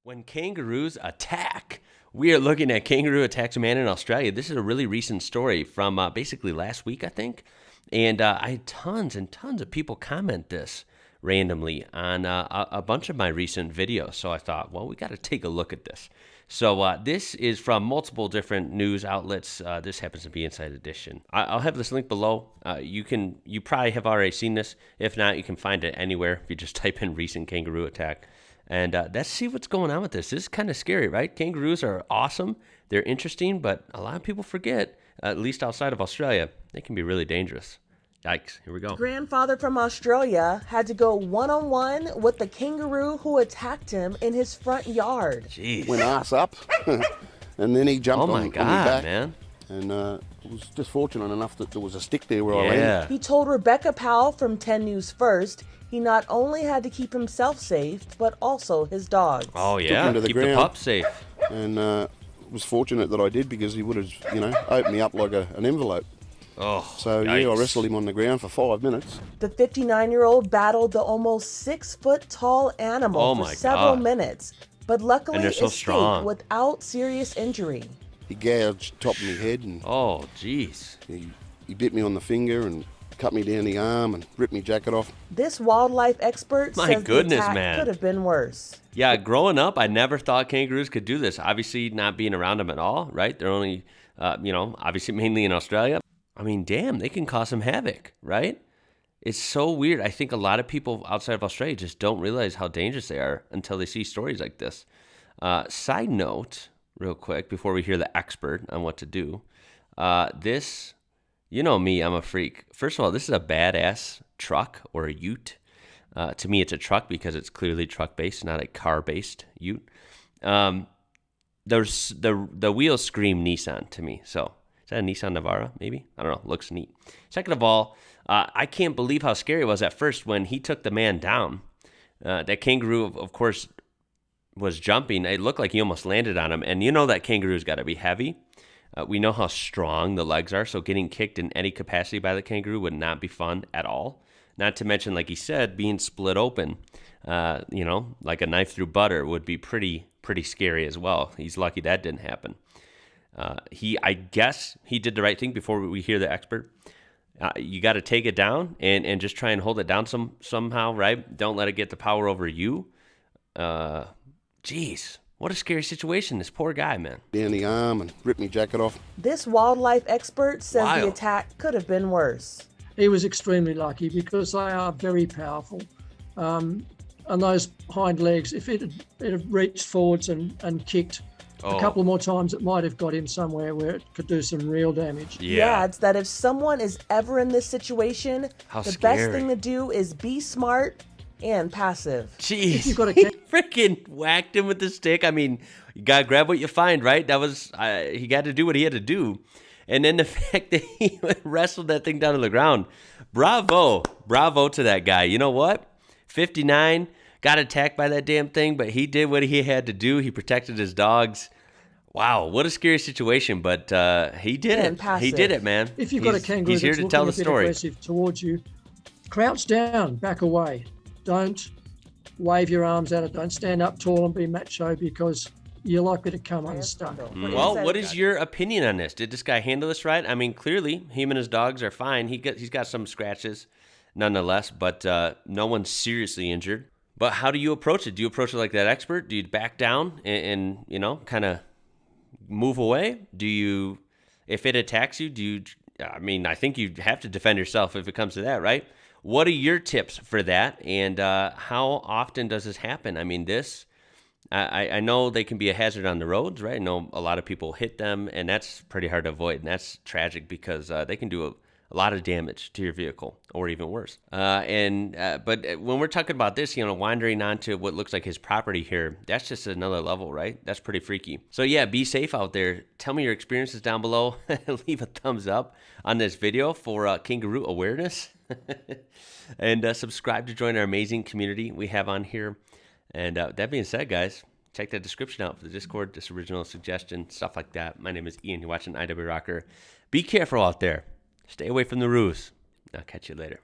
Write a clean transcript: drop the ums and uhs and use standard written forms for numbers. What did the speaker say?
When kangaroos attack, we are looking at kangaroo attacks a man in Australia. This is a really recent story from basically last week, I think. And I had tons and tons of people comment this randomly on a bunch of my recent videos. So I thought, well, we got to take a look at this. So this is from multiple different news outlets. This happens to be Inside Edition. I'll have this link below. You probably have already seen this. If not, you can find it anywhere if you just type in recent kangaroo attack. And let's see what's going on with this. This is kind of scary, right? Kangaroos are awesome. They're interesting, but a lot of people forget, at least outside of Australia, they can be really dangerous. Yikes, here we go. Grandfather from Australia had to go one-on-one with the kangaroo who attacked him in his front yard. Jeez. Went ass up, and then he jumped on me back. Man. And it was just fortunate enough that there was a stick there where I landed. He told Rebecca Powell from 10 News First he not only had to keep himself safe, but also his dogs. Oh, yeah, Took him to the keep ground. the pup safe. And was fortunate that I did, because he would have, opened me up like an envelope. Oh, so, yikes. yeah, I wrestled him on the ground for 5 minutes. The 59-year-old battled the almost 6-foot-tall animal for several minutes, but luckily escaped without serious injury. He gouged top of my head, and oh, jeez. He bit me on the finger and cut me down the arm and ripped my jacket off. This wildlife expert says the attack could have been worse. Yeah, growing up, I never thought kangaroos could do this. Obviously, not being around them at all, right? They're only, obviously mainly in Australia. I mean, damn, they can cause some havoc, right? It's so weird. I think a lot of people outside of Australia just don't realize how dangerous they are until they see stories like this. Side note, real quick, before we hear the expert on what to do, this, you know me, I'm a freak. First of all, this is a badass truck or a ute. To me, it's a truck because it's clearly truck-based, not a car-based ute. There's the wheels scream Nissan to me. So is that a Nissan Navara, maybe? I don't know. Looks neat. Second of all, I can't believe how scary it was at first when he took the man down. That kangaroo, of course, was jumping. It looked like he almost landed on him. And you know that kangaroo's got to be heavy. We know how strong the legs are, so getting kicked in any capacity by the kangaroo would not be fun at all. Not to mention, like he said, being split open, like a knife through butter would be pretty scary as well. He's lucky that didn't happen. I guess he did the right thing. Before we hear the expert, you got to take it down and just try and hold it down somehow, right? Don't let it get the power over you. Jeez. What a scary situation. This poor guy, man. Down the arm and ripped my jacket off. This wildlife expert says the attack could have been worse. He was extremely lucky because they are very powerful. And those hind legs, if it had reached forwards and kicked a couple more times, it might have got him somewhere where it could do some real damage. He adds that if someone is ever in this situation, the best thing to do is be smart and passive. Jeez, he freaking whacked him with the stick. I mean, you gotta grab what you find, right? That was he got to do what he had to do, and then the fact that he wrestled that thing down to the ground. Bravo to that guy. You know what? 59 got attacked by that damn thing, but he did what he had to do. He protected his dogs. Wow, what a scary situation, but he did it. He did it, man. If you've got a kangaroo he's here that's to tell the story. Aggressive towards you, crouch down, back away. Don't wave your arms at it. Don't stand up tall and be macho because you're likely to come unstuck. Well, what is your opinion on this? Did this guy handle this right? I mean, clearly, him and his dogs are fine. He's got some scratches, nonetheless, but no one's seriously injured. But how do you approach it? Do you approach it like that expert? Do you back down and kind of move away? Do you, if it attacks you, I think you have to defend yourself if it comes to that, right? What are your tips for that, and how often does this happen? I mean, I know they can be a hazard on the roads, right? I know a lot of people hit them, and that's pretty hard to avoid, and that's tragic because they can do a lot of damage to your vehicle, or even worse. But when we're talking about this, wandering onto what looks like his property here, that's just another level, right? That's pretty freaky. So yeah, be safe out there. Tell me your experiences down below. Leave a thumbs up on this video for kangaroo awareness. And subscribe to join our amazing community we have on here. And that being said, guys, check that description out for the Discord, this original suggestion, stuff like that. My name is Ian. You're watching IWrocker. Be careful out there. Stay away from the roofs. I'll catch you later.